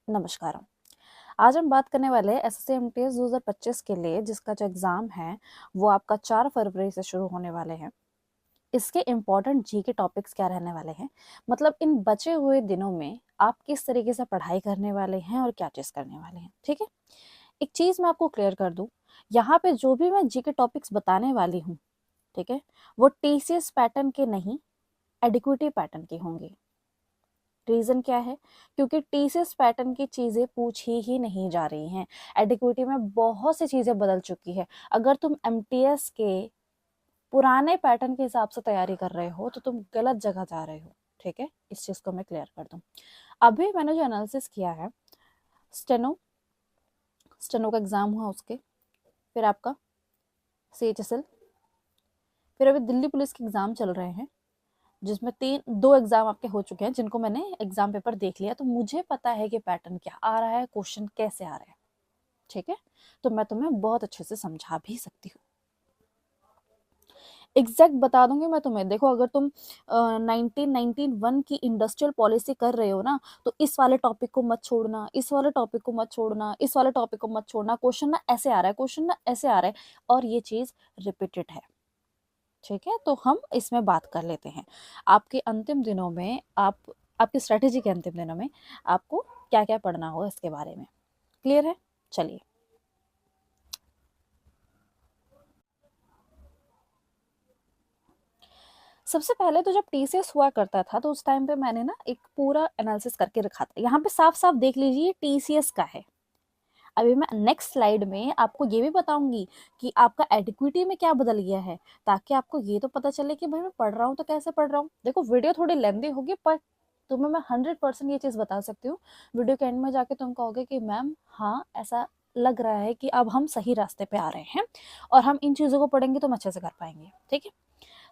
नमस्कार। आज हम बात करने वाले हैं एसएससी एमटीएस 2025 के लिए, जिसका जो एग्ज़ाम है वो आपका 4 फरवरी से शुरू होने वाले हैं। इसके इम्पोर्टेंट जी के टॉपिक्स क्या रहने वाले हैं, मतलब इन बचे हुए दिनों में आप किस तरीके से पढ़ाई करने वाले हैं और क्या चीज़ करने वाले हैं। ठीक है, एक चीज़ मैं आपको क्लियर कर दूं, यहाँ पे जो भी मैं जी के टॉपिक्स बताने वाली हूँ, ठीक है, वो टीसीएस पैटर्न के नहीं, एडिक्विटी पैटर्न के होंगे। रीज़न क्या है? क्योंकि टीसीएस पैटर्न की चीज़ें पूछी ही नहीं जा रही हैं। एडिक्विटी में बहुत सी चीज़ें बदल चुकी है। अगर तुम एमटीएस के पुराने पैटर्न के हिसाब से तैयारी कर रहे हो तो तुम गलत जगह जा रहे हो। ठीक है, इस चीज़ को मैं क्लियर कर दूं। अभी मैंने जो एनालिसिस किया है, स्टेनो स्टेनो का एग्ज़ाम हुआ, उसके फिर आपका सीएचएसएल, फिर अभी दिल्ली पुलिस के एग्ज़ाम चल रहे हैं, जिसमें दो एग्जाम आपके हो चुके हैं, जिनको मैंने एग्जाम पेपर देख लिया, तो मुझे पता है कि पैटर्न क्या आ रहा है, क्वेश्चन कैसे आ रहे हैं। ठीक है, तो मैं तुम्हें बहुत अच्छे से समझा भी सकती हूँ, एग्जैक्ट बता दूंगी मैं तुम्हें। देखो, अगर तुम 1991 की इंडस्ट्रियल पॉलिसी कर रहे हो ना, तो इस वाले टॉपिक को मत छोड़ना, इस वाले टॉपिक को मत छोड़ना, इस वाले टॉपिक को मत छोड़ना। क्वेश्चन ना ऐसे आ रहा है, क्वेश्चन ना ऐसे आ रहा है, और ये चीज रिपीटेड है। ठीक है, तो हम इसमें बात कर लेते हैं। आपके अंतिम दिनों में आपकी स्ट्रेटेजी के अंतिम दिनों में आपको क्या क्या पढ़ना होगा इसके बारे में क्लियर है। चलिए, सबसे पहले तो जब टीसीएस हुआ करता था तो उस टाइम पे मैंने ना एक पूरा एनालिसिस करके रखा था। यहाँ पे साफ साफ देख लीजिए टीसीएस का है। अभी मैं नेक्स्ट स्लाइड में आपको ये भी बताऊंगी कि आपका एडिक्विटी में क्या बदल गया है, ताकि आपको ये तो पता चले कि भाई मैं पढ़ रहा हूँ तो कैसे पढ़ रहा हूँ। देखो, वीडियो थोड़ी लेंदी होगी, पर तुम्हें मैं 100% ये चीज़ बता सकती हूँ। वीडियो के एंड में जाके तुम कहोगे कि मैम हाँ, ऐसा लग रहा है कि अब हम सही रास्ते पे आ रहे हैं और हम इन चीज़ों को पढ़ेंगे तो हम अच्छे से कर पाएंगे। ठीक है,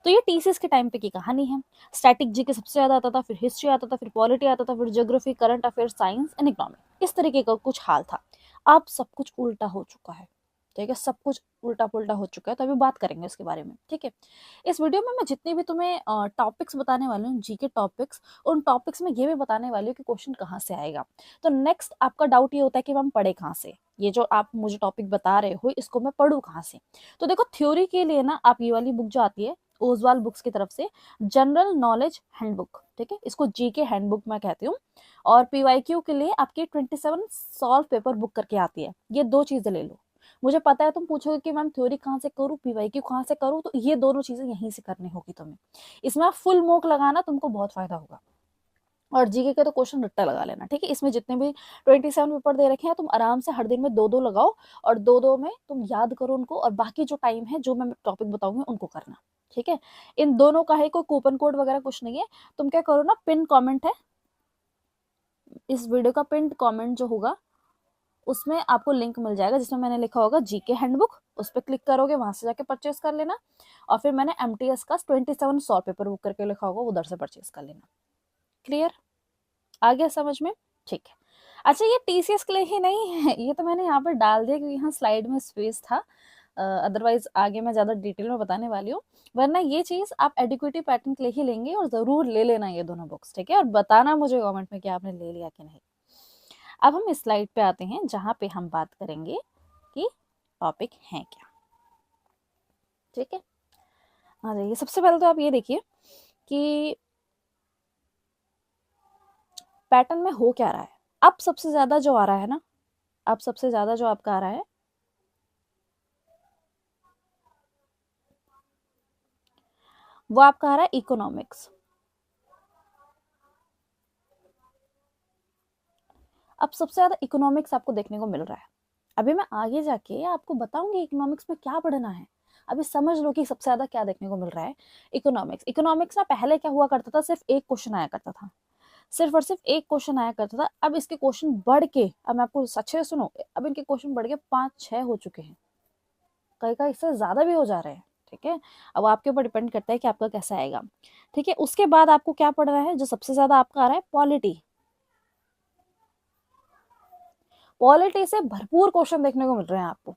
तो ये टीसीएस के टाइम पे की कहानी है। स्टैटिक जी के सबसे ज़्यादा आता था, फिर हिस्ट्री आता था, फिर पॉलिटी आता था, फिर geography, current affair, science and economic, इस तरीके का कुछ हाल था। अब सब कुछ उल्टा हो चुका है। ठीक है, सब कुछ उल्टा पुल्टा हो चुका है, तो अभी बात करेंगे इसके बारे में। ठीक है, इस वीडियो में मैं जितने भी तुम्हें टॉपिक्स बताने वाली हूँ, जी के टॉपिक्स, उन टॉपिक्स में ये भी बताने वाली हूँ कि क्वेश्चन कहाँ से आएगा। तो नेक्स्ट आपका डाउट ये होता है कि हम पढ़े कहाँ से, ये जो आप मुझे टॉपिक बता रहे हो इसको मैं पढ़ूँ कहाँ से। तो देखो, थ्योरी के लिए ना आप ये वाली बुक जो आती है ओजवाल बुक्स की तरफ से, जनरल नॉलेज हैंडबुक, ठीक है, इसको जी के हैंडबुक मैं कहती हूँ। और पीवाईक्यू के लिए आपकी 27 सॉल्व पेपर बुक करके आती है, ये दो चीजें ले लो। मुझे पता है तुम पूछोगे कि मैम थ्योरी कहाँ से करूँ, पीवाईक्यू कहाँ से करूँ, तो ये दोनों चीजें यहीं से करनी होगी तुम्हें। इसमें आप फुल मोक लगाना, तुमको बहुत फायदा होगा। और जीके के तो क्वेश्चन रट्टा लगा लेना। ठीक है, इसमें जितने भी 27 पेपर दे रखे हैं, तुम आराम से हर दिन में दो दो लगाओ, और दो दो में तुम याद करो उनको, और बाकी जो टाइम है जो मैं टॉपिक बताऊंगी उनको करना। ठीक है, इन दोनों का है, कोई कूपन कोड वगैरह कुछ नहीं है। तुम क्या करो ना, पिन कमेंट है, इस वीडियो का पिन कमेंट जो होगा उसमें आपको लिंक मिल जाएगा, जिसमें मैंने लिखा होगा जीके हैंडबुक, उस पर क्लिक करोगे, वहां से जाके परचेस कर लेना। और फिर मैंने एमटीएस का 27 सौ पेपर बुक करके लिखा होगा, उधर से परचेस कर लेना। क्लियर, आ गया समझ में? ठीक है। अच्छा, ये टीसीएस के लिए ही नहीं है, ये तो मैंने यहाँ पर डाल दिया क्योंकि यहाँ स्लाइड में स्पेस था, अदरवाइज आगे मैं ज़्यादा डिटेल में बताने वाली हूँ। वरना ये चीज़ आप एडिक्विटी पैटर्न के लिए ही लेंगे, और ज़रूर ले लेना ये दोनों बुक्स। ठीक है, और बताना मुझे कमेंट में कि आपने ले लिया कि नहीं। अब हम इस स्लाइड पे आते हैं जहाँ पे हम बात करेंगे कि टॉपिक है क्या। ठीक है, आ जाइए। सबसे पहले तो आप ये देखिए कि पैटर्न में हो क्या रहा है। अब सबसे ज्यादा जो आ रहा है ना, अब सबसे ज्यादा जो आपका आ रहा है वो आपका आ रहा है इकोनॉमिक्स। अब सबसे ज्यादा इकोनॉमिक्स आपको देखने को मिल रहा है। अभी मैं आगे जाके आपको बताऊंगी इकोनॉमिक्स में क्या पढ़ना है। अभी समझ लो कि सबसे ज्यादा क्या देखने को मिल रहा है। इकोनॉमिक्स, इकोनॉमिक्स ना पहले क्या हुआ करता था, सिर्फ एक क्वेश्चन आया करता था, सिर्फ और सिर्फ एक क्वेश्चन आया करता था। अब इसके क्वेश्चन बढ़ के, अब मैं आपको अच्छे से सुनो, अब इनके क्वेश्चन बढ़ के 5-6 हो चुके हैं, कई का इससे ज्यादा भी हो जा रहे हैं। ठीक है, अब आपके ऊपर डिपेंड करता है कि आपका कैसा आएगा। ठीक है, उसके बाद आपको क्या पढ़ना है, जो सबसे ज्यादा आपका आ रहा है पॉलिटी। पॉलिटी से भरपूर क्वेश्चन देखने को मिल रहे हैं आपको,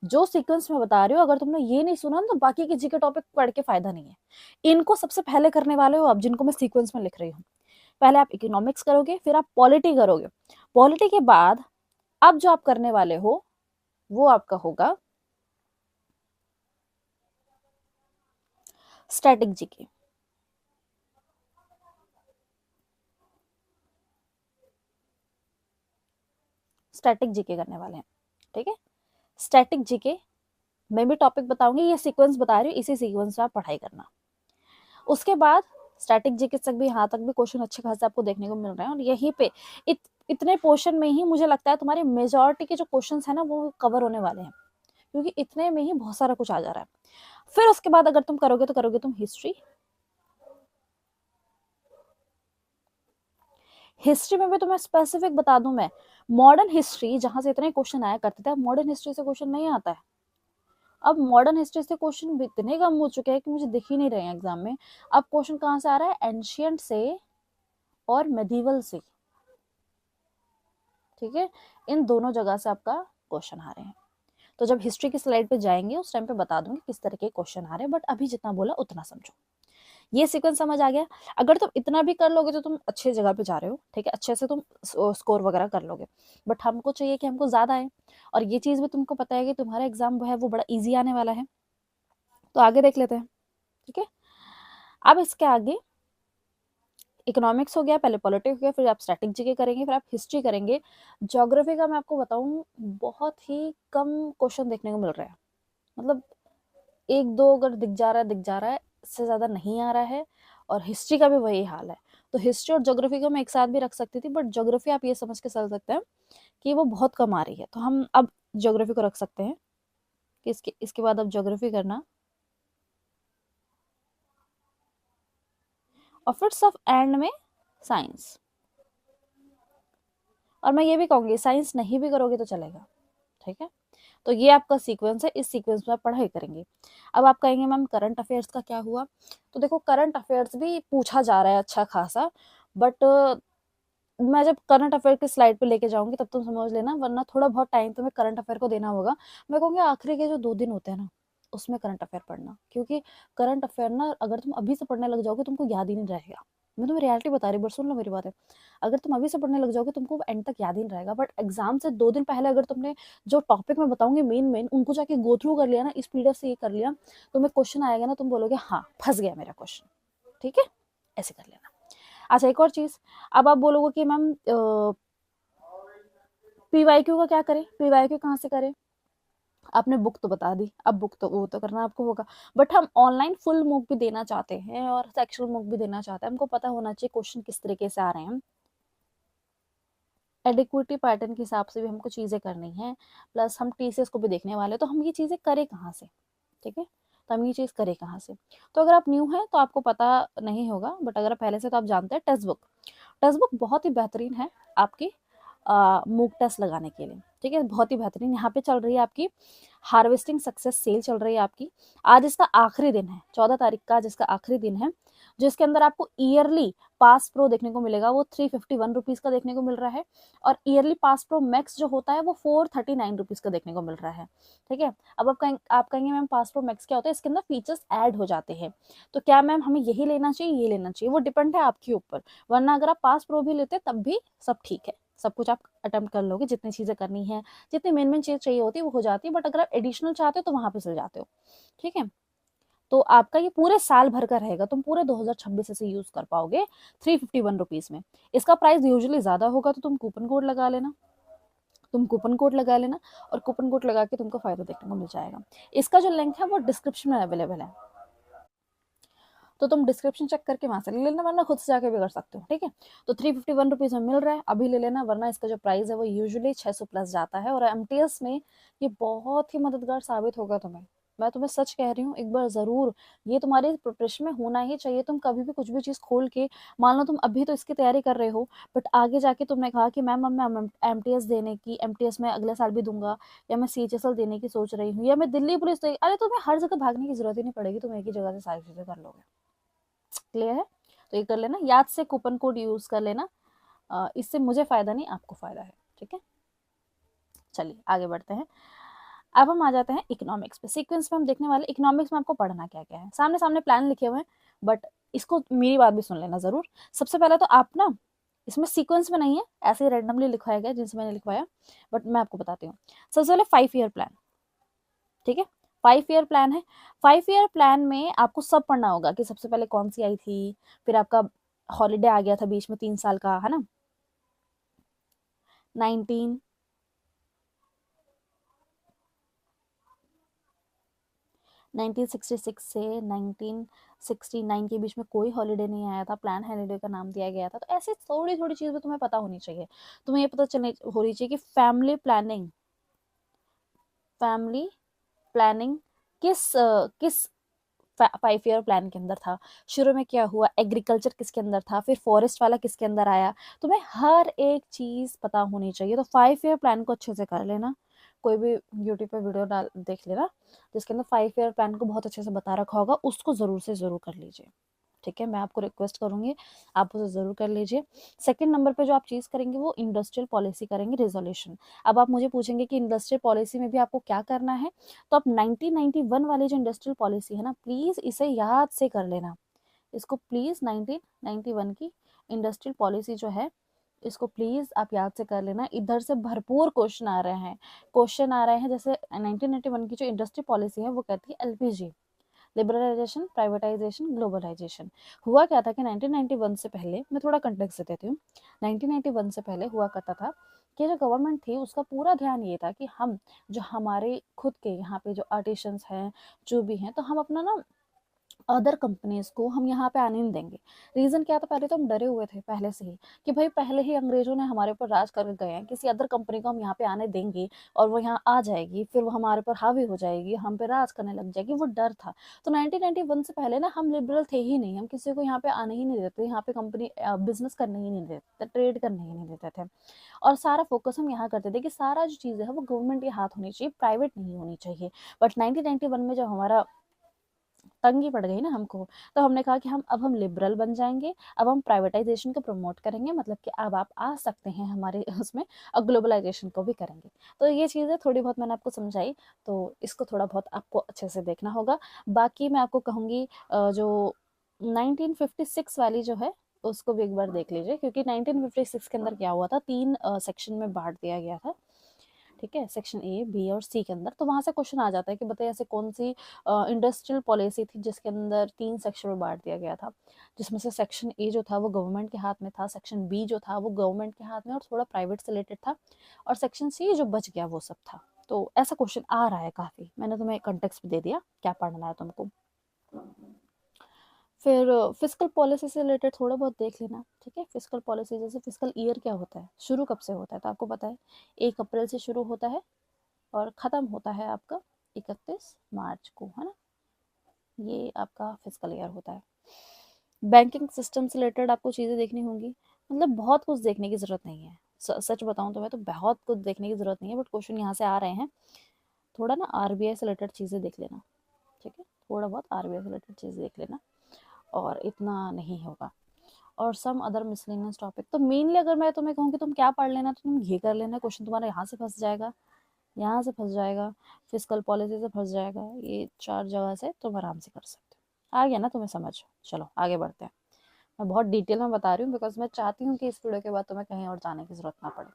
जो सीक्वेंस में बता रही हूँ। अगर तुमने ये नहीं सुना तो बाकी के जीके टॉपिक पढ़ के फायदा नहीं है। इनको सबसे पहले करने वाले हो आप, जिनको मैं सीक्वेंस में लिख रही हूँ। पहले आप इकोनॉमिक्स करोगे, फिर आप पॉलिटी करोगे। पॉलिटी के बाद अब जो आप करने वाले हो वो आपका होगा स्टैटिक जीके। स्टैटिक जीके करने वाले हैं, ठीक है। स्टैटिक जीके मैं भी टॉपिक बताऊंगी, ये सीक्वेंस बता रही हूँ, इसी सीक्वेंस में आप पढ़ाई करना। उसके बाद स्टैटिक जीके तक भी, यहाँ तक भी क्वेश्चन अच्छे खासे आपको देखने को मिल रहे हैं, और यहीं पे इतने पोर्शन में ही मुझे लगता है तुम्हारे मेजॉरिटी के जो क्वेश्चन है ना वो कवर होने वाले हैं, क्योंकि इतने में ही बहुत सारा कुछ आ जा रहा है। फिर उसके बाद अगर तुम करोगे तो करोगे तुम हिस्ट्री। हिस्ट्री में भी तुम्हें स्पेसिफिक बता दूं मैं, मॉडर्न हिस्ट्री जहां से इतने क्वेश्चन आया करते थे, अब मॉडर्न हिस्ट्री से क्वेश्चन नहीं आता है। अब मॉडर्न हिस्ट्री से क्वेश्चन इतने कम हो चुके हैं कि मुझे दिख ही नहीं रहे हैं एग्जाम में। अब क्वेश्चन कहाँ से आ रहा है, एंशियंट से और मेडिवल से, ठीक है, इन दोनों जगह से आपका क्वेश्चन आ रहे हैं। तो जब हिस्ट्री की स्लाइड पे जाएंगे उस टाइम पे बता दूंगी किस तरह के क्वेश्चन आ रहे हैं, बट अभी जितना बोला उतना समझो। ये सीक्वेंस समझ आ गया। अगर तुम इतना भी कर लोगे तो तुम अच्छे जगह पे जा रहे हो, ठीक है, अच्छे से तुम स्कोर वगैरह कर लोगे। बट हमको चाहिए कि हमको ज्यादा आए, और ये चीज भी तुमको पता है कि तुम्हारा एग्जाम वो है वो बड़ा इजी आने वाला है। तो आगे देख लेते हैं, ठीक है। अब इसके आगे इकोनॉमिक्स हो गया, पहले पॉलिटिक्स हो गया, फिर आप स्टैटिक जीके करेंगे, फिर आप हिस्ट्री करेंगे। ज्योग्राफी का मैं आपको बताऊं बहुत ही कम क्वेश्चन देखने को मिल रहा है, मतलब एक दो अगर दिख जा रहा है दिख जा रहा है, इससे ज्यादा नहीं आ रहा है। और हिस्ट्री का भी वही हाल है। तो हिस्ट्री और ज्योग्राफी को मैं एक साथ भी रख सकती थी, बट ज्योग्राफी आप ये समझ के चल सकते हैं कि वो बहुत कम आ रही है, तो हम अब ज्योग्राफी को रख सकते हैं कि इसके बाद अब ज्योग्राफी करना। और फिर सब एंड में साइंस। और मैं ये भी कहूंगी साइंस नहीं भी करोगे तो चलेगा, ठीक है। तो ये आपका सीक्वेंस है, इस सीक्वेंस में आप पढ़ाई करेंगे। अब आप कहेंगे मैम करंट अफेयर्स का क्या हुआ, तो देखो करंट अफेयर्स भी पूछा जा रहा है अच्छा खासा, बट मैं जब करंट अफेयर की स्लाइड पे लेके जाऊंगी तब तुम समझ लेना, वरना थोड़ा बहुत टाइम तुम्हें करंट अफेयर को देना होगा। मैं कहूँगी आखिरी के जो 2 दिन होते हैं ना उसमें करंट अफेयर पढ़ना, क्योंकि करंट अफेयर ना अगर तुम अभी से पढ़ने लग जाओगे तुमको याद ही नहीं रहेगा। मैं तुम्हें रियलिटी बता रही हूँ, बट सुन लो मेरी बात है। अगर तुम अभी से पढ़ने लग जाओगे तुमको एंड तक याद ही नहीं रहेगा, बट एग्जाम से 2 दिन पहले अगर तुमने जो टॉपिक मैं बताऊंगी मेन मेन उनको जाके गो थ्रू कर लिया ना, इस पीडीएफ से ये कर लिया, तुम्हें क्वेश्चन आएगा ना तुम बोलोगे हाँ फंस गया मेरा क्वेश्चन, ठीक है, ऐसे कर लेना। अच्छा एक और चीज, अब आप बोलोगे कि मैम पीवाईक्यू का क्या करें, पीवाईक्यू कहाँ से करें। आपने बुक तो बता दी, अब बुक तो वो तो करना आपको होगा, बट हम ऑनलाइन फुल मूक भी देना चाहते हैं और सेक्शुअल मूक भी देना चाहते हैं। हमको पता होना चाहिए क्वेश्चन किस तरीके से आ रहे हैं, एडिक्विटी पैटर्न के हिसाब से भी हमको चीज़ें करनी है, प्लस हम टीसीएस को भी देखने वाले, तो हम ये चीज़ें करें कहाँ से, ठीक है। तो हम ये चीज़ करें कहाँ से, तो अगर आप न्यू हैं तो आपको पता नहीं होगा, बट अगर आप पहले से तो आप जानते हैं टेक्स्ट बुक। टेक्स्ट बुक बहुत ही बेहतरीन है आपकी मूक टेस्ट लगाने के लिए, ठीक है, बहुत ही बेहतरीन। यहाँ पे चल रही है आपकी हार्वेस्टिंग सक्सेस सेल चल रही है आपकी। आज इसका आखिरी दिन है, 14 तारीख का जिसका आखिरी दिन है, जिसके अंदर आपको ईयरली पास प्रो देखने को मिलेगा, वो 351 रुपीज का देखने को मिल रहा है। और ईयरली पास प्रो मैक्स जो होता है वो 439 रुपीज का देखने को मिल रहा है, ठीक है। अब आप कहेंगे मैम पास प्रो मैक्स क्या होता है, इसके अंदर फीचर्स ऐड हो जाते हैं, तो क्या मैम हमें यही लेना चाहिए ये लेना चाहिए, वो डिपेंड है आपके ऊपर। वरना अगर आप पास प्रो भी लेते तब भी सब ठीक है, सब कुछ आप अटेम्प्ट कर लोगे, जितनी चीजें करनी है, जितनी मेन मेन चीज चाहिए होती है वो हो जाती है, बट अगर आप एडिशनल चाहते हो तो वहां पे चल जाते हो, ठीक है। तो आपका ये पूरे साल भर का रहेगा, तुम पूरे 2026 से यूज कर पाओगे 351 रुपीज में। इसका प्राइस यूजुअली ज्यादा होगा तो तुम कूपन कोड लगा लेना, तुम कूपन कोड लगा लेना, और कूपन कोड लगा के तुमको फायदा देखने को मिल जाएगा। इसका जो लिंक है वो डिस्क्रिप्शन में अवेलेबल है, तो तुम डिस्क्रिप्शन चेक करके वहां से ले लेना, वरना खुद से जाके भी कर सकते हो, ठीक है। तो 351 रुपीज में मिल रहा है, अभी ले लेना, वरना इसका जो प्राइस है वो यूजुअली 600 प्लस जाता है। और एमटीएस में ये बहुत ही मददगार साबित होगा तुम्हें, मैं तुम्हें सच कह रही हूँ, एक बार जरूर ये तुम्हारे प्रिपरेशन में होना ही चाहिए। तुम कभी भी कुछ भी चीज खोल के, मान लो तुम अभी तो इसकी तैयारी कर रहे हो, बट आगे जाके तुमने कहा कि मैम मैं एमटीएस देने की, एमटीएस में अगले साल भी दूंगा, या मैं सीएचएसएल देने की सोच रही हूँ, या मैं दिल्ली पुलिस देगी, अरे तुम्हें हर जगह भागने की जरूरत ही नहीं पड़ेगी, तुम एक ही जगह से सारी चीजें कर लोगे। क्लियर है, तो ये कर लेना, याद से कूपन कोड यूज कर लेना, इससे मुझे फायदा नहीं आपको फायदा है, ठीक है। चलिए आगे बढ़ते हैं। अब हम आ जाते हैं इकोनॉमिक्स पे। सीक्वेंस में हम देखने वाले इकोनॉमिक्स में आपको पढ़ना क्या क्या है, सामने सामने प्लान लिखे हुए हैं, बट इसको मेरी बात भी सुन लेना जरूर। सबसे पहले तो आप ना इसमें सीक्वेंस में नहीं है, ऐसे ही रैंडमली लिखवाया गया जिनसे मैंने लिखवाया, बट मैं आपको बताती हूँ। सबसे पहले 5 ईयर प्लान, ठीक है, 5 ईयर प्लान है। 5 ईयर प्लान में आपको सब पढ़ना होगा कि सबसे पहले कौन सी आई थी, फिर आपका हॉलीडे आ गया था बीच में 3 साल का, है ना, 19 1966 से 1969 के बीच में कोई हॉलीडे नहीं आया था, प्लान हॉलीडे का नाम दिया गया था। तो ऐसे थोड़ी थोड़ी चीज़ें तुम्हें पता होनी चाहिए। तुम्हें ये पता चलनी होनी चाहिए कि फैमिली प्लानिंग किस 5 ईयर प्लान के अंदर था, शुरू में क्या हुआ, एग्रीकल्चर किसके अंदर था, फिर फॉरेस्ट वाला किसके अंदर आया। तुम्हें हर एक चीज पता होनी चाहिए। तो 5 ईयर प्लान को अच्छे से कर लेना। कोई भी यूट्यूब पे वीडियो डाल देख लेना जिसके अंदर 5 ईयर प्लान को बहुत अच्छे से बता रखा होगा, उसको जरूर से जरूर कर लीजिए। ठीक है, मैं आपको रिक्वेस्ट करूंगी, आप उसे ज़रूर कर लीजिए। सेकंड नंबर पे जो आप चीज़ करेंगे वो इंडस्ट्रियल पॉलिसी करेंगे, रिजोल्यूशन। अब आप मुझे पूछेंगे कि इंडस्ट्रियल पॉलिसी में भी आपको क्या करना है, तो आप 1991 वाली जो इंडस्ट्रियल पॉलिसी है ना, प्लीज़ इसे याद से कर लेना। इसको प्लीज़ 1991 की इंडस्ट्रियल पॉलिसी जो है, इसको प्लीज़ आप याद से कर लेना। इधर से भरपूर क्वेश्चन आ रहे हैं। जैसे 1991 की जो इंडस्ट्री पॉलिसी है वो कहती है एलपीजी, लिबरलाइजेशन, प्राइवेटाइजेशन, ग्लोबलाइजेशन। हुआ क्या था कि 1991 से पहले, मैं थोड़ा कंटेक्स्ट दे देती हूँ, 1991 से पहले हुआ करता था कि जो गवर्नमेंट थी उसका पूरा ध्यान ये था कि हम जो हमारे खुद के यहाँ पे जो आर्टिशंस हैं, जो भी हैं, तो हम अपना ना अदर कंपनीज को हम यहाँ पे आने नहीं देंगे। रीजन क्या था, पहले तो हम डरे हुए थे पहले से ही कि भाई पहले ही अंग्रेजों ने हमारे ऊपर राज करके गए हैं, किसी अदर कंपनी को हम यहाँ पे आने देंगे और वो यहाँ आ जाएगी, फिर वो हमारे ऊपर हावी हो जाएगी, हम पे राज करने लग जाएगी, वो डर था। तो 1991 से पहले ना हम लिबरल थे ही नहीं, हम किसी को यहाँ पे आने ही नहीं देते, यहाँ पे कंपनी बिजनेस करने ही नहीं देते, ट्रेड करने ही नहीं देते थे। और सारा फोकस हम यहाँ करते थे कि सारा जो चीज़ें है वो गवर्नमेंट के हाथ होनी चाहिए, प्राइवेट नहीं होनी चाहिए। बट 1991 में जब हमारा तंगी पड़ गई ना हमको, तो हमने कहा कि हम लिबरल बन जाएंगे, अब हम प्राइवेटाइजेशन को प्रमोट करेंगे, मतलब कि अब आप आ सकते हैं हमारे उसमें, और ग्लोबलाइजेशन को भी करेंगे। तो ये चीज़ें थोड़ी बहुत मैंने आपको समझाई, तो इसको थोड़ा बहुत आपको अच्छे से देखना होगा। बाकी मैं आपको कहूँगी जो 1956 वाली जो है उसको भी एक बार देख लीजिए, क्योंकि 1956 के अंदर क्या हुआ था, 3 सेक्शन में बांट दिया गया था। ठीक है, सेक्शन ए, बी और सी के अंदर। तो वहां से क्वेश्चन आ जाता है कि बताइए ऐसे कौन सी इंडस्ट्रियल पॉलिसी थी जिसके अंदर 3 सेक्शन में बांट दिया गया था, जिसमें से सेक्शन ए जो था वो गवर्नमेंट के हाथ में था, सेक्शन बी जो था वो गवर्नमेंट के हाथ में और थोड़ा प्राइवेट से रिलेटेड था, और सेक्शन सी जो बच गया वो सब था। तो ऐसा क्वेश्चन आ रहा है काफी, मैंने तुम्हें कंटेक्स्ट भी दे दिया क्या पढ़ना है तुमको। फिर फिजिकल पॉलिसी से रिलेटेड थोड़ा बहुत देख लेना। ठीक है, फिजिकल पॉलिसी जैसे फिजिकल ईयर क्या होता है, शुरू कब से होता है, तो आपको पता है 1 अप्रैल से शुरू होता है और ख़त्म होता है आपका 31 मार्च को, है ना। ये आपका फिजिकल ईयर होता है। बैंकिंग सिस्टम से रिलेटेड आपको चीज़ें देखनी होंगी, मतलब बहुत कुछ देखने की ज़रूरत नहीं है। सच बताऊं तो मैं तो बहुत कुछ देखने की ज़रूरत नहीं है, बट क्वेश्चन यहाँ से आ रहे हैं। थोड़ा ना आरबीआई से रिलेटेड चीज़ें देख लेना। ठीक है, थोड़ा बहुत आरबीआई से रिलेटेड चीज़ देख लेना, और इतना नहीं होगा। और सम अदर मिसलेनियस टॉपिक, तो मेनली अगर मैं तुम्हें कहूँ कि तुम क्या पढ़ लेना, तो तुम ये कर लेना, क्वेश्चन तुम्हारा यहाँ से फंस जाएगा, यहाँ से फंस जाएगा, फिजिकल पॉलिसी से फंस जाएगा, ये 4 जगह से तुम आराम से कर सकते हो। आ गया ना तुम्हें समझ। चलो आगे बढ़ते हैं। मैं बहुत डिटेल में बता रही हूँ बिकॉज मैं चाहती हूँ कि इस वीडियो के बाद तुम्हें कहीं और जाने की जरूरत ना पड़े।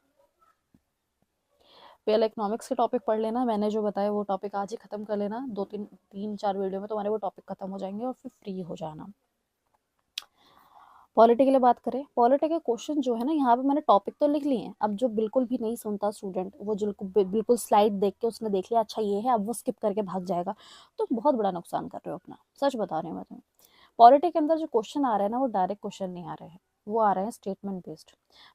पहले इकोनॉमिक्स के टॉपिक पढ़ लेना, मैंने जो बताया वो टॉपिक आज ही खत्म कर लेना, 2 3 4 वीडियो में तुम्हारे वो टॉपिक खत्म हो जाएंगे और फिर फ्री हो जाना। पॉलिटी के लिए बात करें, पॉलिटी के क्वेश्चन जो है ना, यहाँ पे मैंने टॉपिक तो लिख लिए हैं। अब जो बिल्कुल भी नहीं सुनता स्टूडेंट, वो जो बिल्कुल स्लाइड देख के उसने देख लिया अच्छा ये है, अब वो स्किप करके भाग जाएगा, तो बहुत बड़ा नुकसान कर रहे हो अपना। सच बता रही हूँ मैं तुम्हें। पॉलिटी के अंदर जो क्वेश्चन आ रहे हैं ना, वो डायरेक्ट क्वेश्चन नहीं आ रहे हैं, वो आ रहे हैं स्टेटमेंट बेस्ड।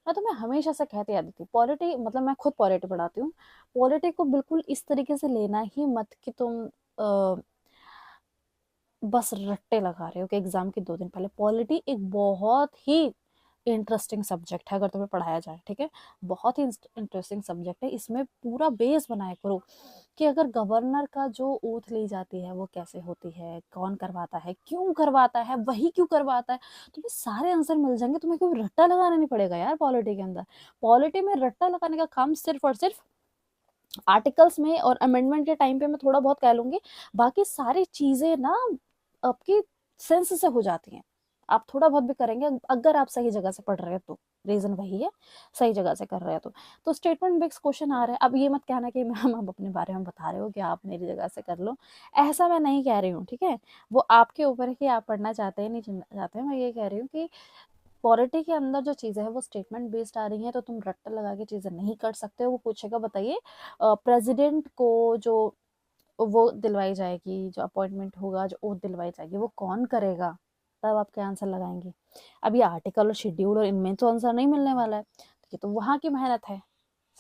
मैं तुम्हें हमेशा से कहती आती थी, पॉलिटी मतलब मैं खुद पॉलिटी पढ़ाती हूँ, पॉलिटी को बिल्कुल इस तरीके से लेना ही मत कि तुम बस रट्टे लगा रहे हो कि एग्जाम के 2 दिन पहले। पॉलिटी एक बहुत ही इंटरेस्टिंग सब्जेक्ट है अगर तुम्हें पढ़ाया जाए। ठीक है, बहुत ही इंटरेस्टिंग सब्जेक्ट है। इसमें पूरा बेस बनाया करो कि अगर गवर्नर का जो ओथ ली जाती है वो कैसे होती है, कौन करवाता है, क्यों करवाता है, वही क्यों करवाता है, तुम्हें सारे आंसर मिल जाएंगे। तुम्हें कोई रट्टा लगाना नहीं पड़ेगा यार पॉलिटी के अंदर। पॉलिटी में रट्टा लगाने का काम सिर्फ और सिर्फ आर्टिकल्स में और अमेंडमेंट के टाइम पे मैं थोड़ा बहुत कह लूंगी, बाकी सारी चीजें ना आपकी सेंस से हो जाती हैं। आप थोड़ा बहुत भी करेंगे अगर आप सही जगह से पढ़ रहे हैं तो, रीजन वही है, सही जगह से कर रहे हैं तो स्टेटमेंट बेस्ड क्वेश्चन आ रहे हैं। अब ये मत कहना कि मैम आप अपने बारे में बता रहे हो कि आप मेरी जगह से कर लो, ऐसा मैं नहीं कह रही हूँ, ठीक है। वो आपके ऊपर है कि आप पढ़ना चाहते हैं नहीं चाहते हैं। मैं ये कह रही हूँ कि पॉलिटी के अंदर जो चीज़ें हैं वो स्टेटमेंट बेस्ड आ रही हैं, तो तुम रट्टा लगा के चीज़ें नहीं कर सकते हो। वो पूछेगा बताइए प्रेसिडेंट को जो वो दिलवाई जाएगी, जो अपॉइंटमेंट होगा, जो ओथ दिलवाई जाएगी, वो कौन करेगा, तब आप क्या आंसर लगाएंगे। अब ये आर्टिकल और शेड्यूल और इनमें तो आंसर नहीं मिलने वाला है, तो ये तो वहाँ की मेहनत है,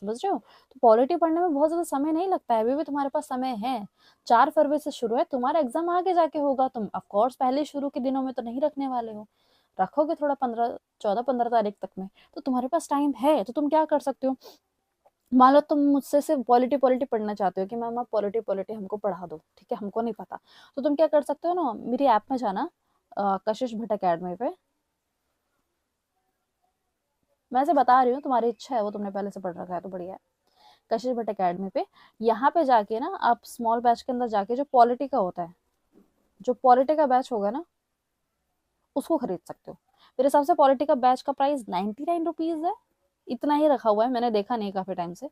समझ रहे हो। तो पॉलिटी पढ़ने में बहुत ज़्यादा समय नहीं लगता है, अभी भी तुम्हारे पास समय है। 4 फरवरी से शुरू है, तुम्हारा एग्जाम आगे जाके होगा, तुम ऑफकोर्स पहले शुरू के दिनों में तो नहीं रखने वाले हो, रखोगे थोड़ा 14-15 तारीख तक में, तो तुम्हारे पास टाइम है। तो तुम क्या कर सकते हो, मान लो तुम मुझसे सिर्फ पॉलिटी पॉलिटी पढ़ना चाहते हो कि मैम आप पॉलिटी पॉलिटी हमको पढ़ा दो, ठीक है, हमको नहीं पता, तो तुम क्या कर सकते हो ना, मेरी ऐप में जाना, कशिश भट्ट अकेडमी पे। मैं ऐसे बता रही हूँ, तुम्हारी इच्छा है, वो तुमने पहले से पढ़ रखा है तो बढ़िया है। कशिश भट्ट अकेडमी पे, यहाँ पे जाके ना आप स्मॉल बैच के अंदर जाके जो पॉलिटी का होता है, जो पॉलिटी का बैच होगा ना, उसको खरीद सकते हो। मेरे हिसाब से पॉलिटी का बैच का प्राइस 99 रुपीज़ है, इतना ही रखा हुआ है, मैंने देखा नहीं काफ़ी टाइम से।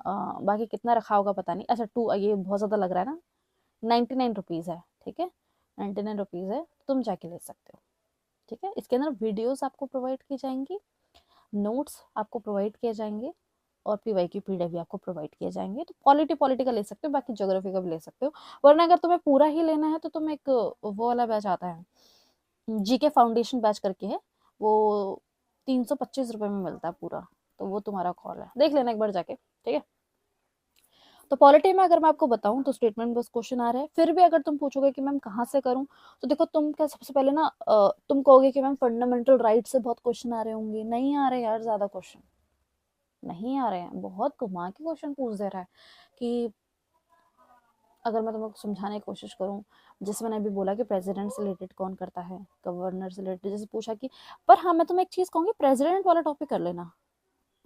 बाकी कितना रखा होगा पता नहीं। अच्छा टू, ये बहुत ज़्यादा लग रहा है ना, 99 रुपीज़ है, ठीक है, 99 रुपीज़ है, तुम जाके ले सकते हो, ठीक है। इसके अंदर वीडियोस आपको प्रोवाइड की जाएंगी, नोट्स आपको प्रोवाइड किए जाएंगे, और पीवाई की पीडीएफ भी आपको प्रोवाइड किए जाएंगे। तो पॉलिटी का ले सकते हो, बाकी ज्योग्राफी का भी ले सकते हो। वरना अगर तुम्हें पूरा ही लेना है तो तुम एक वो वाला बैच आता है, जीके फाउंडेशन बैच करके है, वो 325 रुपये में मिलता है पूरा, तो वो तुम्हारा कॉल है, देख लेना एक बार जाके, ठीक है। तो पॉलिटी में अगर मैं आपको बताऊं तो स्टेटमेंट बेस्ड क्वेश्चन आ रहे हैं। फिर भी अगर तुम पूछोगे कि मैम कहाँ से करूं, तो देखो तुम क्या सबसे पहले ना तुम कहोगे कि मैम फंडामेंटल राइट से बहुत क्वेश्चन आ रहे होंगे, नहीं आ रहे यार, ज्यादा क्वेश्चन नहीं आ रहे हैं, बहुत घुमा के क्वेश्चन पूछ दे रहा है। कि अगर मैं तुम्हें समझाने की कोशिश करूं, जैसे मैंने अभी बोला कि प्रेसिडेंट से रिलेटेड कौन करता है, गवर्नर से रिलेटेड जैसे पूछा कि, पर हाँ मैं तुम्हें एक चीज कहूंगी, प्रेसिडेंट वाला टॉपिक कर लेना,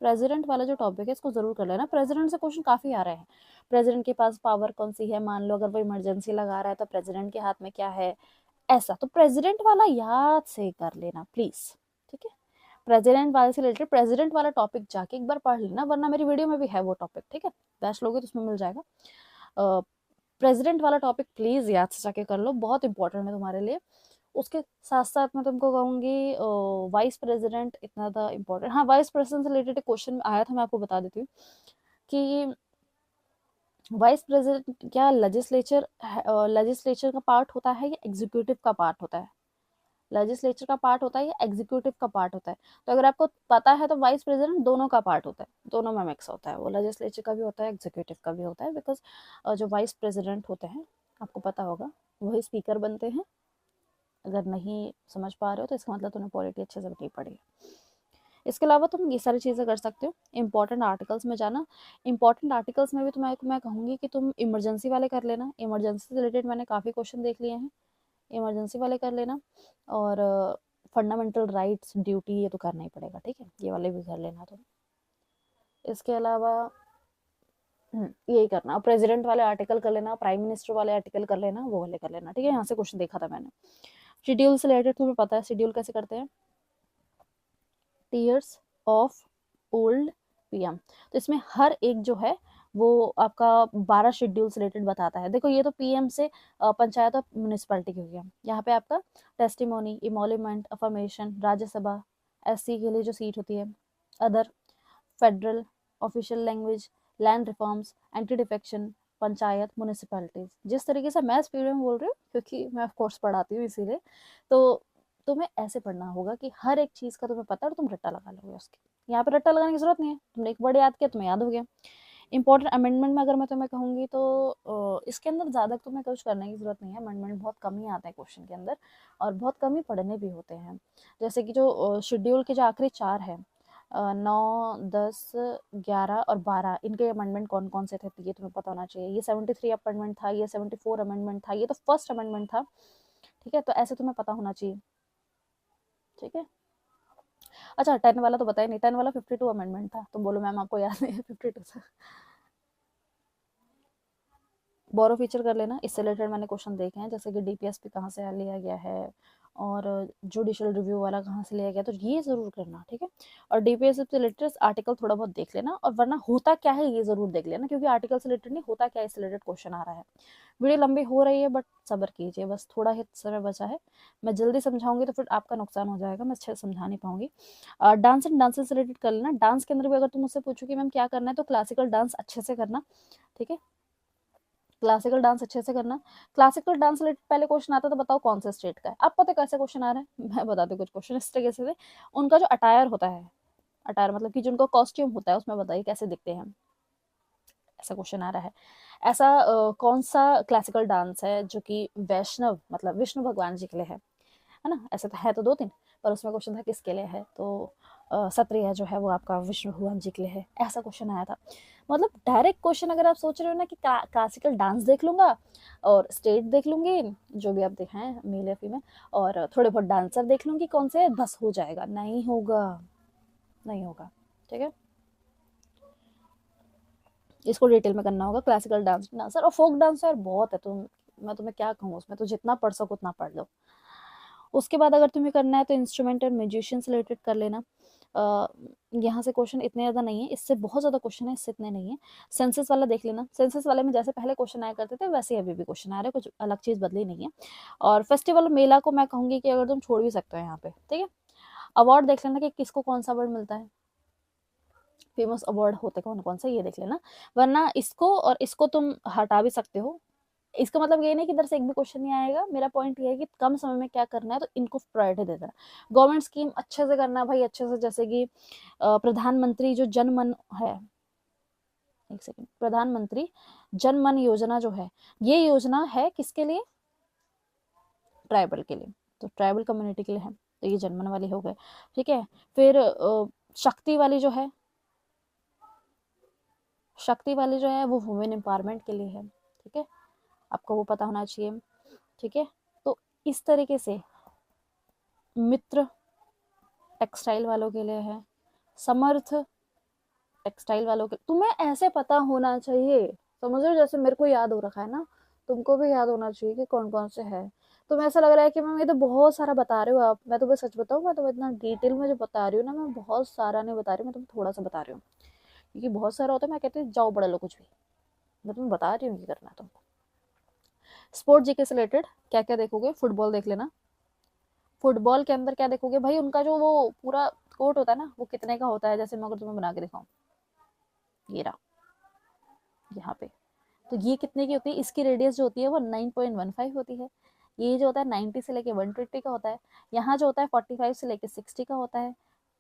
प्रेसिडेंट वाला जो टॉपिक है इसको जरूर कर लेना। प्रेसिडेंट से क्वेश्चन काफी आ रहे हैं, प्रेसिडेंट के पास पावर कौन सी है, मान लो अगर वो इमरजेंसी लगा रहा है तो प्रेसिडेंट के हाथ में क्या है, ऐसा। तो प्रेसिडेंट वाला याद से कर लेना प्लीज, ठीक है। प्रेसिडेंट वाले से रिलेटेड प्रेसिडेंट वाला टॉपिक जाके एक बार पढ़ लेना, वरना मेरी वीडियो में भी है वो टॉपिक, ठीक है, बैच लोगे तो उसमें मिल जाएगा। प्रेसिडेंट वाला टॉपिक प्लीज याद से जाके कर लो, बहुत इंपॉर्टेंट है तुम्हारे लिए। उसके साथ साथ मैं तुमको कहूंगी वाइस प्रेसिडेंट इतना था इम्पोर्टेंट, हाँ वाइस प्रेसिडेंट से रिलेटेड क्वेश्चन आया था, मैं आपको बता देती हूँ कि वाइस प्रेसिडेंट क्या लेजिस्लेचर, लेजिस्लेचर का पार्ट होता है या एग्जीक्यूटिव का पार्ट होता है, लेजिस्लेचर का पार्ट होता है या एग्जीक्यूटिव का पार्ट होता है। तो अगर आपको पता है तो वाइस प्रेसिडेंट दोनों का पार्ट होता है, दोनों में मिक्स होता है, वो लेजिस्लेचर का भी होता है, एग्जीक्यूटिव का भी होता है। बिकॉज जो वाइस प्रेसिडेंट होते हैं, आपको पता होगा, वही स्पीकर बनते हैं। अगर नहीं समझ पा रहे हो तो इसका मतलब तुमने पॉलिटी अच्छे से नहीं पढ़ी है। इसके अलावा तुम ये सारी चीज़ें कर सकते हो, इंपॉर्टेंट आर्टिकल्स में जाना। इंपॉर्टेंट आर्टिकल्स में भी मैं कहूँगी कि तुम इमरजेंसी वाले कर लेना, इमरजेंसी से रिलेटेड मैंने काफ़ी क्वेश्चन देख लिए हैं, इमरजेंसी वाले कर लेना। और फंडामेंटल राइट्स ड्यूटी ये तो करना ही पड़ेगा, ठीक है, ये वाले भी कर लेना तुम। इसके अलावा यही करना, प्रेसिडेंट वाले आर्टिकल कर लेना, प्राइम मिनिस्टर वाले आर्टिकल कर लेना, वो वाले कर लेना, ठीक है। यहाँ से क्वेश्चन देखा था मैंने। शेड्यूल से रिलेटेड तुम्हें पता है शेड्यूल कैसे करते हैं, टीयर्स ऑफ ओल्ड पीएम। तो इसमें हर एक जो है वो आपका 12 शेड्यूल से रिलेटेड बताता है। देखो ये तो पीएम से पंचायत और म्यूनिसिपैलिटी की हो गया, यहाँ पे आपका टेस्टिमोनी, इमोल्यूमेंट, अफर्मेशन, राज्यसभा, एससी के लिए जो सीट होती है, other, federal, official language, land reforms, anti defection, panchayat, municipalities. जिस तरीके से मैं स्पीड में बोल रही हूँ क्योंकि मैं ऑफ कोर्स पढ़ाती हूँ इसीलिए, तो तुम्हें ऐसे पढ़ना होगा कि हर एक चीज का तुम्हें पता है और तुम रट्टा लगा लोगे उसके। यहाँ पे रट्टा लगाने की जरूरत नहीं है, तुमने एक वर्ड याद किया तुम्हें याद हो गया। इंपॉर्टेंट अमेंडमेंट में अगर मैं तुम्हें कहूंगी तो इसके अंदर ज्यादा तुम्हें कुछ करने की जरूरत नहीं है, अमेंडमेंट बहुत कम ही आते हैं क्वेश्चन के अंदर, और बहुत कम ही पढ़ने भी होते हैं। जैसे कि जो शेड्यूल के जो आखिरी 4 है, 9, 10, 11 और 12, इनके अमेंडमेंट कौन कौन से थे तो ये तुम्हें पता होना चाहिए। ये 73 अमेंडमेंट था, ये 74 अमेंडमेंट था, ये तो फर्स्ट अमेंडमेंट था, ठीक है, तो ऐसे तुम्हें पता होना चाहिए, ठीक है। अच्छा 10 वाला तो बताया नहीं, 10 वाला 52 अमेंडमेंट था, तुम बोलो मैम आपको याद नहीं है 52 था। बोरो फीचर कर लेना, इससे रिलेटेड मैंने क्वेश्चन देखे हैं, जैसे कि डीपीएसपी कहाँ से लिया गया है और जुडिशियल रिव्यू वाला कहाँ से लिया गया, तो ये ज़रूर करना, ठीक है। और डीपीएसपी से रिलेटेड आर्टिकल थोड़ा बहुत देख लेना, और वरना होता क्या है ये ज़रूर देख लेना, क्योंकि आर्टिकल से रिलेटेड नहीं, होता क्या है इससे रिलेटेड क्वेश्चन आ रहा है। वीडियो लंबी हो रही है बट सब्र कीजिए, बस थोड़ा ही समय बचा है। मैं जल्दी समझाऊंगी तो फिर आपका नुकसान हो जाएगा, मैं अच्छे से समझा नहीं पाऊंगी। डांस एंड डांसेस से रिलेटेड कर लेना। डांस के अंदर भी अगर तुम मुझसे पूछो कि मैम क्या करना है, तो क्लासिकल डांस अच्छे से करना, ठीक है। क्लासिकल डांस अच्छे से करना। क्लासिकल डांस रिलेटेड पहले क्वेश्चन आता है तो बताओ कौन से स्टेट का है। आप पता है कैसे क्वेश्चन आ रहा है, मैं बताती हूँ कुछ क्वेश्चन इस तरीके से थे। उनका जो अटायर होता है, अटायर मतलब कि जिनका कॉस्ट्यूम होता है, उसमें बताइए कैसे दिखते हैं, ऐसा क्वेश्चन आ रहा है। ऐसा कौन सा क्लासिकल डांस है जो कि वैष्णव मतलब विष्णु भगवान जी के लिए है ना। ऐसे तो है तो दो तीन, पर उसमें क्वेश्चन था किसके लिए है, तो क्षत्रिय जो है वो आपका विष्णु भगवान जी के लिए है, ऐसा क्वेश्चन आया था। मतलब डायरेक्ट क्वेश्चन अगर आप सोच रहे हो ना कि क्लासिकल डांस देख लूंगा और स्टेट देख लूंगी, जो भी आप दिखाएं मेल या फीमेल, और थोड़े बहुत डांसर देख लूंगी कौन से, बस हो जाएगा, नहीं होगा, नहीं होगा, ठीक है। इसको डिटेल में करना होगा। क्लासिकल डांस डांसर और फोक डांसर बहुत है, तुम मैं तुम्हें क्या कहूँ, उसमें तो जितना पढ़ सको उतना पढ़ लो। उसके बाद अगर तुम्हें करना है तो इंस्ट्रूमेंट एंड म्यूजिशियन से रिलेटेड कर लेना। यहाँ से क्वेश्चन इतने ज़्यादा नहीं है, इससे बहुत ज़्यादा क्वेश्चन है, इससे इतने नहीं है। सेंसस वाला देख लेना, सेंसस वाले में जैसे पहले क्वेश्चन आया करते थे वैसे ही अभी भी क्वेश्चन आ रहे हैं, कुछ अलग चीज़ बदली नहीं है। और फेस्टिवल मेला को मैं कहूँगी कि अगर तुम छोड़ भी सकते हो यहाँ पे, ठीक है। अवार्ड देख लेना कि किसको कौन सा अवार्ड मिलता है, फेमस अवार्ड होते कौन कौन से, ये देख लेना। वरना इसको और इसको तुम हटा भी सकते हो। इसका मतलब ये नहीं कि इधर से एक भी क्वेश्चन नहीं आएगा, मेरा पॉइंट ये है कि कम समय में क्या करना है तो इनको प्रायोरिटी दे देना। गवर्नमेंट स्कीम अच्छे से करना भाई, अच्छे से, जैसे कि प्रधानमंत्री जो जन मन है, एक सेकंड, प्रधानमंत्री जन मन योजना जो है, ये योजना है किसके लिए, ट्राइबल के लिए, तो ट्राइबल कम्युनिटी के लिए है, तो ये जनमन वाली हो गए, ठीक है। फिर शक्ति वाली जो है, शक्ति वाली जो है वो वुमेन एम्पावरमेंट के लिए है, ठीक है, आपको वो पता होना चाहिए, ठीक है। तो इस तरीके से मित्र टेक्सटाइल वालों के लिए है, समर्थ टेक्सटाइल वालों के, तुम्हें ऐसे पता होना चाहिए, समझ रहे हो, जैसे मेरे को याद हो रखा है ना, तुमको भी याद होना चाहिए कि कौन कौन से है। तुम्हें ऐसा लग रहा है कि मैं ये तो बहुत सारा बता रही हूँ आप, मैं तुम्हें सच बताऊँ, मैं तुम्हें इतना डिटेल में जो बता रही हूँ ना, मैं बहुत सारा नहीं बता रही, मैं तुम्हें थोड़ा सा बता रही हूँ, क्योंकि बहुत सारा होता है मैं कहती हूँ जाओ पढ़ लो कुछ भी, मैं तुम्हें बता रही हूँ कि करना है तुमको। स्पोर्ट जीके से रिलेटेड क्या क्या देखोगे, फुटबॉल देख लेना। फुटबॉल के अंदर क्या देखोगे भाई, उनका जो वो पूरा कोर्ट होता है ना, वो कितने का होता है, जैसे मैं अगर तुम्हें बना के दिखाऊं, ये रहा यहाँ पे, तो ये कितने की होती है, इसकी रेडियस जो होती है वो 9.15 होती है। ये जो होता है 90 से लेके 120 का होता है। यहाँ जो होता है 45 से लेके 60 का होता है,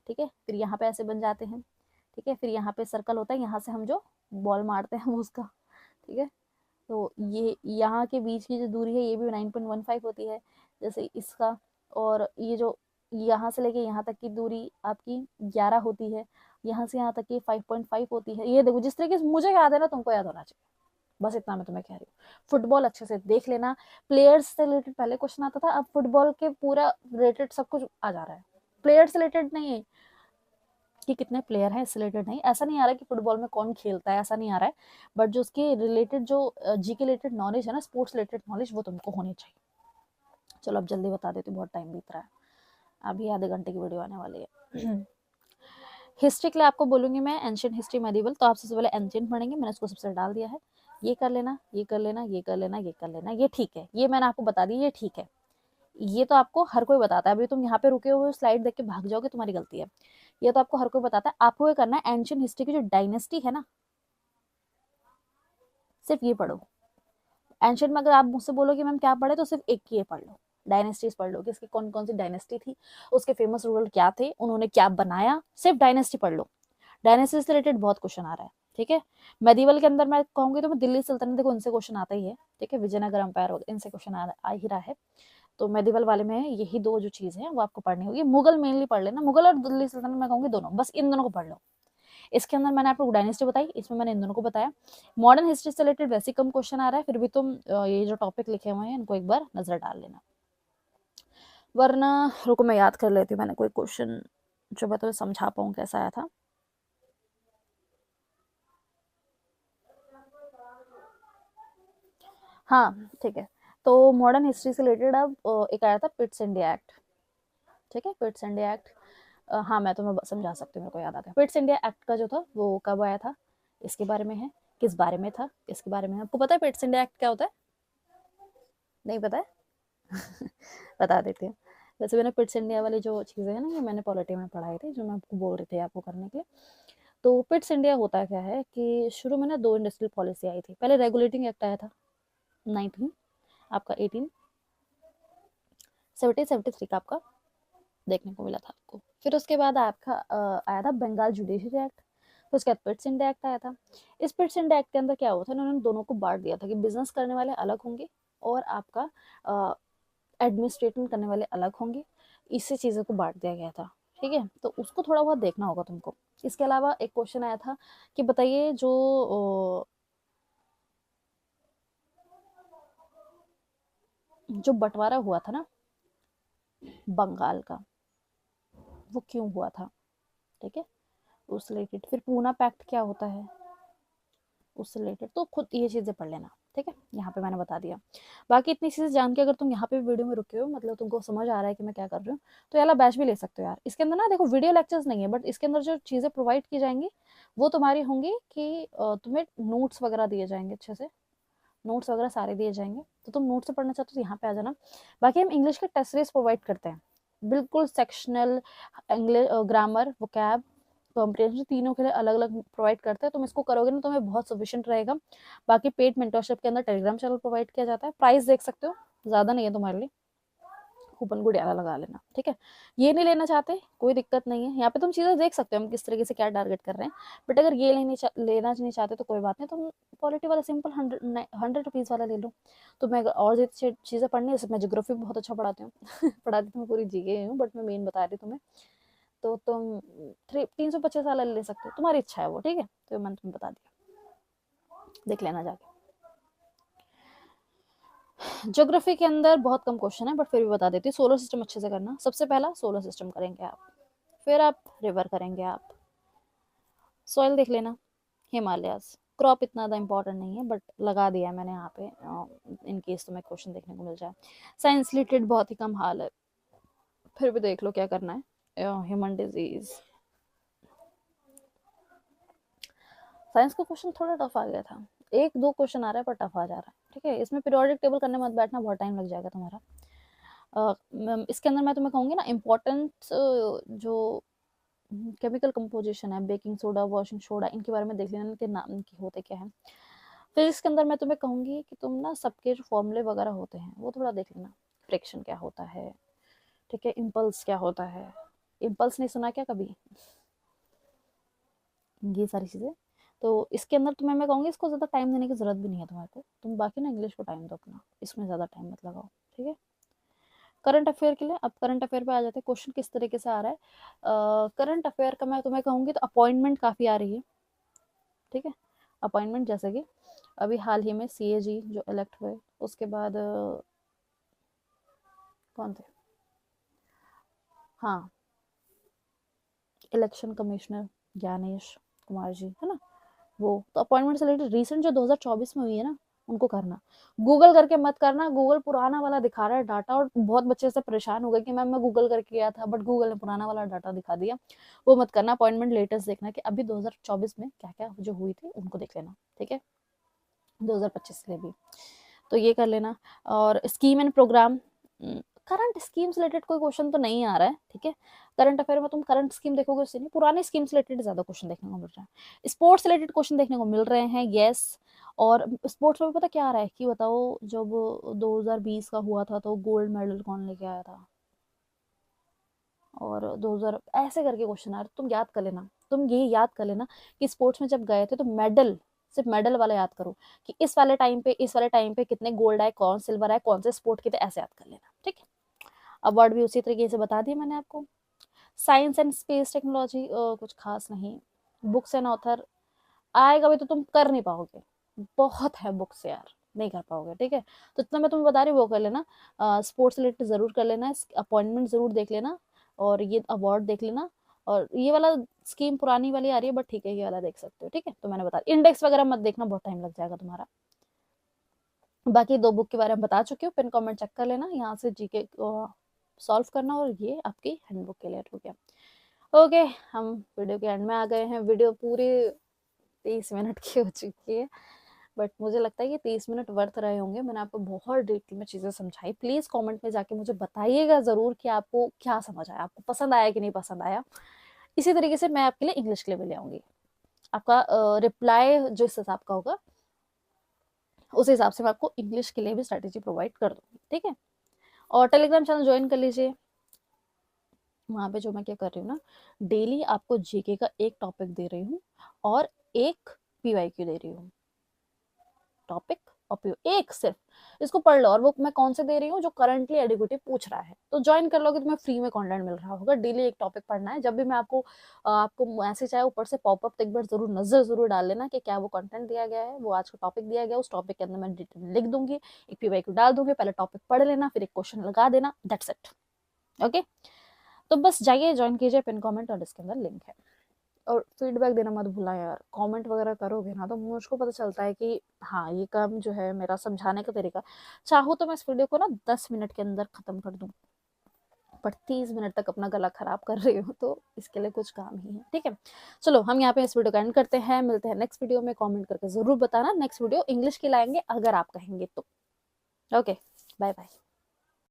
ठीक है। फिर यहाँ पे ऐसे बन जाते हैं, ठीक है। फिर यहाँ पे सर्कल होता है, यहाँ से हम जो बॉल मारते हैं वो उसका, ठीक है। तो ये यहाँ के बीच की जो दूरी है ये भी 9.15 होती है, जैसे इसका। और ये जो यहाँ से लेके यहाँ तक की दूरी आपकी 11 होती है, यहाँ से यहाँ तक की 5.5 होती है। ये देखो जिस तरीके से मुझे याद है ना, तुमको याद होना चाहिए, बस इतना मैं तुम्हें कह रही हूँ। फुटबॉल अच्छे से देख लेना। प्लेयर्स से रिलेटेड पहले क्वेश्चन आता था, अब फुटबॉल के पूरा रिलेटेड सब कुछ आ जा रहा है, प्लेयर से रिलेटेड नहीं कि कितने प्लेयर हैं इससे रिलेटेड नहीं, ऐसा नहीं आ रहा है कि फुटबॉल में कौन खेलता है, ऐसा नहीं आ रहा है। बट जो उसके रिलेटेड जो जी के रिलेटेड नॉलेज है ना, स्पोर्ट्स रिलेटेड नॉलेज, वो तुमको होनी चाहिए। चलो अब जल्दी बता देती हूँ, बहुत टाइम बीत रहा है, अभी आधे घंटे की वीडियो आने वाली है। हिस्ट्री के लिए आपको बोलूंगी मैं, एंशियंट हिस्ट्री मेडिवल, तो आप सबसे पहले एंशियंट पढ़ेंगे, मैंने उसको सबसे डाल दिया है। ये कर लेना, ये कर लेना, ये कर लेना, ये कर लेना, ये ठीक है, ये मैंने आपको बता दी, ये ठीक है। ये तो आपको हर कोई बताता है, अभी तुम यहाँ पे रुके हुए स्लाइड देख के भाग जाओगे, तुम्हारी गलती है। ये तो आपको हर कोई बताता है, आपको ये करना है एंशियंट हिस्ट्री की जो डायनेस्टी है ना, सिर्फ ये पढ़ो। एंशियंट में अगर आप मुझसे बोलो कि मैम क्या पढ़े, तो सिर्फ एक ही पढ़ लो, डायनेस्टीज पढ़ लो कि इसकी कौन कौन सी डायनेस्टी थी, उसके फेमस रूलर क्या थे, उन्होंने क्या बनाया, सिर्फ डायनेस्टी पढ़ लो। डायनेस्टी से रिलेटेड बहुत क्वेश्चन आ रहा है, ठीक है। मेडिवल के अंदर मैं कहूंगी तो मैं दिल्ली सल्तनत, देखो इनसे क्वेश्चन आता ही है, ठीक है। विजयनगर अंपायर, इनसे क्वेश्चन आ ही रहा है। तो मेडिवल वाले में यही दो जो चीजें हैं वो आपको पढ़नी होगी। मुगल मेनली पढ़ लेना, मुगल और दिल्ली सल्तनत मैं कहूंगी दोनों, बस इन दोनों को पढ़ लो। इसके अंदर मैंने आपको डायनेस्टी बताई, इसमें मैंने इन दोनों को बताया। मॉडर्न हिस्ट्री से रिलेटेड वैसे कम क्वेश्चन आ रहा है, फिर भी तुम ये जो टॉपिक लिखे हुए हैं इनको एक बार नजर डाल लेना। वरना रुको मैं याद कर लेती हूँ, मैंने कोई क्वेश्चन जो मैं तुम्हें समझा पाऊँ कैसा आया था। हाँ ठीक है। तो मॉडर्न हिस्ट्री से रिलेटेड अब एक आया था पिट्स इंडिया एक्ट। ठीक है, पिट्स इंडिया एक्ट। हाँ मैं तुम्हें समझा सकती हूँ, मेरे को याद आ गया। पिट्स इंडिया एक्ट का जो था वो कब आया था, इसके बारे में है। किस बारे में था, इसके बारे में है। आपको पता है पिट्स इंडिया एक्ट क्या होता है? नहीं पता है? बता देती हूँ। वैसे मैंने पिट्स इंडिया वाली जो चीज़ें हैं ना, ये मैंने पॉलिटी में पढ़ाई थी, जो मैं आपको बोल रही थी आपको करने के लिए। तो पिट्स इंडिया होता क्या है कि शुरू में ना 2 इंडस्ट्रियल पॉलिसी आई थी। पहले रेगुलेटिंग एक्ट आया था 19 आपका 1873 का आपका देखने को मिला था आपको। फिर उसके बाद आपका आया था बंगाल जुडिशरी एक्ट। फिर उसके बाद पिट्स इंडिया एक्ट आया था। इस पिट्स इंडिया एक्ट के अंदर क्या हुआ था, उन्होंने दोनों को बांट दिया था कि बिजनेस करने वाले अलग होंगे और आपका एडमिनिस्ट्रेशन करने वाले अलग होंगे। इससे चीज़ों को बांट दिया गया था। ठीक है, तो उसको थोड़ा बहुत देखना होगा तुमको। इसके अलावा एक क्वेश्चन आया था कि बताइए जो बंटवारा हुआ था ना बंगाल का, वो क्यों हुआ था? ठीक है, उससे रिलेटेड। फिर पूना पैक्ट क्या होता है, उससे रिलेटेड। तो खुद ये चीज़ें पढ़ लेना। ठीक है, यहाँ पे मैंने बता दिया। बाकी इतनी चीज़ें जान के अगर तुम यहाँ पे वीडियो में रुके हो, मतलब तुमको समझ आ रहा है कि मैं क्या कर रही हूँ, तो यार बैच भी ले सकते हो यार। इसके अंदर ना देखो वीडियो लेक्चर्स नहीं है, बट इसके अंदर जो चीज़ें प्रोवाइड की जाएंगी वो तुम्हारी होंगी कि तुम्हें नोट्स वगैरह दिए जाएंगे, अच्छे से नोट्स वगैरह सारे दिए जाएंगे। तो तुम नोट से पढ़ना चाहते हो तो यहाँ पे आ जाना। बाकी हम इंग्लिश के टेस्ट सीरीज प्रोवाइड करते हैं, बिल्कुल sectional, English, grammar, vocab, comprehension, तीनों के लिए अलग अलग प्रोवाइड करते हैं। तुम इसको करोगे ना, तुम्हें बहुत सफिशिएंट रहेगा। बाकी पेड मेंटरशिप के अंदर टेलीग्राम चैनल प्रोवाइड किया जाता है। प्राइस देख सकते हो, ज़्यादा नहीं है तुम्हारे लिए, कूपन कोड यारा लगा लेना। ठीक है, ये नहीं लेना चाहते कोई दिक्कत नहीं है, यहाँ पे तुम चीज़ें देख सकते हो हम किस तरीके से क्या टारगेट कर रहे हैं। बट अगर ये लेना नहीं चाहते तो कोई बात नहीं, तुम क्वालिटी वाला सिंपल 100 रुपीज़ वाला ले लो। तो मैं और चीज़ें पढ़नी है, मैं जोग्राफी बहुत अच्छा पढ़ाती हूँ। पढ़ाती तो मैं पूरी जीके हूँ, बट मैं मेन बता रही तुम्हें। तो तुम 325 वाला ले सकते हो, तुम्हारी इच्छा है वो। ठीक है, तो मैंने तुम्हें बता दिया, देख लेना जाके। ज्योग्राफी के अंदर बहुत कम क्वेश्चन है, बट फिर भी बता देती हूँ। सोलर सिस्टम अच्छे से करना। सबसे पहला सोलर सिस्टम करेंगे आप, फिर आप रिवर करेंगे आप, सॉइल देख लेना, हिमालयाज। क्रॉप इतना ज़्यादा इंपॉर्टेंट नहीं है, बट लगा दिया है मैंने यहाँ पे इन केस तुम्हें क्वेश्चन देखने को मिल जाए। साइंस रिलेटेड बहुत ही कम हाल है, फिर भी देख लो क्या करना है। ह्यूमन डिजीज, साइंस का क्वेश्चन थोड़ा टफ आ गया था। 1-2 क्वेश्चन आ रहा है पर टफ आ जा रहा है। ठीक है, इसमें पीरियोडिक टेबल करने मत बैठना, बहुत टाइम लग जाएगा तुम्हारा। इसके अंदर मैं तुम्हें कहूँगी ना इम्पोर्टेंट जो केमिकल कंपोजिशन है, बेकिंग सोडा, वॉशिंग सोडा, इनके बारे में देख लेना, इनके नाम इनके होते क्या है। फिजिक्स के अंदर मैं तुम्हें कहूँगी कि तुम ना सबके जो फॉर्मूले वगैरह होते हैं वो थोड़ा देख लेना। फ्रिक्शन क्या होता है, ठीक है, इम्पल्स क्या होता है। इम्पल्स नहीं सुना क्या कभी? ये सारी चीज़ें। तो इसके अंदर तुम्हें मैं कहूँगी इसको ज़्यादा टाइम देने की ज़रूरत भी नहीं है तुम्हारे को। तुम बाकी ना इंग्लिश को टाइम दो अपना, इसमें ज़्यादा टाइम मत लगाओ। ठीक है, करंट अफेयर के लिए अब करंट अफेयर पे आ जाते हैं। क्वेश्चन किस तरीके से आ रहा है करंट अफेयर का, मैं तुम्हें कहूँगी तो अपॉइंटमेंट काफ़ी आ रही है। ठीक है, अपॉइंटमेंट जैसे कि अभी हाल ही में CAG जो इलेक्ट हुए, उसके बाद कौन थे, हाँ, इलेक्शन कमिश्नर ज्ञानेश कुमार जी, है ना, वो। तो अपॉइंटमेंट से रिलेटेड रिसेंट जो 2024 में हुई है ना, उनको करना। गूगल करके मत करना, गूगल पुराना वाला दिखा रहा है डाटा, और बहुत बच्चे से परेशान हो गए कि मैम मैं गूगल करके गया था बट गूगल ने पुराना वाला डाटा दिखा दिया। वो मत करना, अपॉइंटमेंट लेटेस्ट देखना कि अभी 2024 में क्या क्या जो हुई थी उनको देख लेना। ठीक है, 2025 के लिए भी तो ये कर लेना। और scheme and programme, current scheme से रिलेटेड कोई क्वेश्चन तो नहीं आ रहा है। ठीक है, करंट अफेयर में तुम करंट स्कीम देखोगे उससे नहीं, पुराने स्कीम से रिलेटेड ज्यादा क्वेश्चन देखने को मिल रहा है। स्पोर्ट्स रिलेटेड क्वेश्चन देखने को मिल रहे हैं, यस। और स्पोर्ट्स में भी पता क्या आ रहा है कि बताओ, जब 2020 का हुआ था तो गोल्ड मेडल कौन लेके आया था, और 2000 ऐसे करके क्वेश्चन आ रहे, तुम याद कर लेना। तुम ये याद कर लेना कि स्पोर्ट्स में जब गए थे तो मेडल, सिर्फ मेडल वाला याद करो कि इस वाले टाइम पे कितने गोल्ड आए, कौन सिल्वर आए, कौन से स्पोर्ट के थे, ऐसे याद कर लेना। ठीक है, अवार्ड भी उसी तरीके से बता दिए मैंने आपको। साइंस एंड स्पेस टेक्नोलॉजी कुछ खास नहीं। बुक्स एंड ऑथर आएगा भी तो तुम कर नहीं पाओगे, बहुत है बुक्स यार, नहीं कर पाओगे। ठीक है, तो इतना मैं तुम्हें बता रही हूँ, वो कर लेना। स्पोर्ट्स रिलेटेड जरूर कर लेना, अपॉइंटमेंट जरूर देख लेना, और ये अवार्ड देख लेना। और ये वाला स्कीम पुरानी वाली आ रही है बट ठीक है, ये वाला देख सकते हो। ठीक है, तो मैंने बता इंडेक्स वगैरह मत देखना, बहुत टाइम लग जाएगा तुम्हारा। बाकी 2 बुक के बारे में बता चुकी हूँ, पिन कमेंट चेक कर लेना, यहाँ से जीके सॉल्व करना, और ये आपकी हैंडबुक क्लियर हो गया। ओके, हम वीडियो के एंड में आ गए हैं। वीडियो पूरी 30 मिनट की हो चुकी है, बट मुझे लगता है कि 30 मिनट वर्थ रहे होंगे। मैंने आपको बहुत डिटेल में चीज़ें समझाई। प्लीज़ कमेंट में जाके मुझे बताइएगा ज़रूर कि आपको क्या समझ आया, आपको पसंद आया कि नहीं पसंद आया। इसी तरीके से मैं आपके लिए इंग्लिश के लिए भी ले आऊँगी। आपका रिप्लाई जिस हिसाब का होगा, उस हिसाब से मैं आपको इंग्लिश के लिए भी स्ट्रैटेजी प्रोवाइड कर दूँगी, ठीक है? और टेलीग्राम चैनल ज्वाइन कर लीजिए। वहाँ पे जो मैं क्या कर रही हूँ ना, डेली आपको जीके का एक टॉपिक दे रही हूँ और एक पीवाईक्यू दे रही हूँ। टॉपिक और पीवाईक्यू एक सिर्फ, इसको पढ़ लो। और वो मैं कौन से दे रही हूँ, जो करंटली एडुकेटिव पूछ रहा है। तो ज्वाइन कर लोगे तो मैं फ्री में कंटेंट मिल रहा होगा। डेली एक टॉपिक पढ़ना है। जब भी मैं आपको मैसेज आए ऊपर से पॉपअप, तो एक बार जरूर नजर जरूर डाल लेना कि क्या वो कंटेंट दिया गया है, वो आज का टॉपिक दिया गया, उस टॉपिक के अंदर मैं डिटेल लिख दूंगी, एक पीवाईक्यू डाल दूंगी। पहले टॉपिक पढ़ लेना, फिर एक क्वेश्चन लगा देना, दैट्स इट। ओके, तो बस जाइए, ज्वाइन कीजिए, पिन कमेंट और इसके अंदर लिंक है। और फीडबैक देना मत भूलना यार। कमेंट वगैरह करोगे ना तो मुझको पता चलता है कि हाँ, ये काम जो है मेरा समझाने का तरीका, चाहूँ तो मैं इस वीडियो को ना 10 मिनट के अंदर खत्म कर दूँ, बट 30 मिनट तक अपना गला खराब कर रही हूँ, तो इसके लिए कुछ काम ही है, ठीक है? चलो, हम यहाँ पे इस वीडियो का एंड करते हैं। मिलते हैं नेक्स्ट वीडियो में। कमेंट करके जरूर बताना नेक्स्ट वीडियो इंग्लिश की लाएंगे अगर आप कहेंगे तो। Okay, bye bye.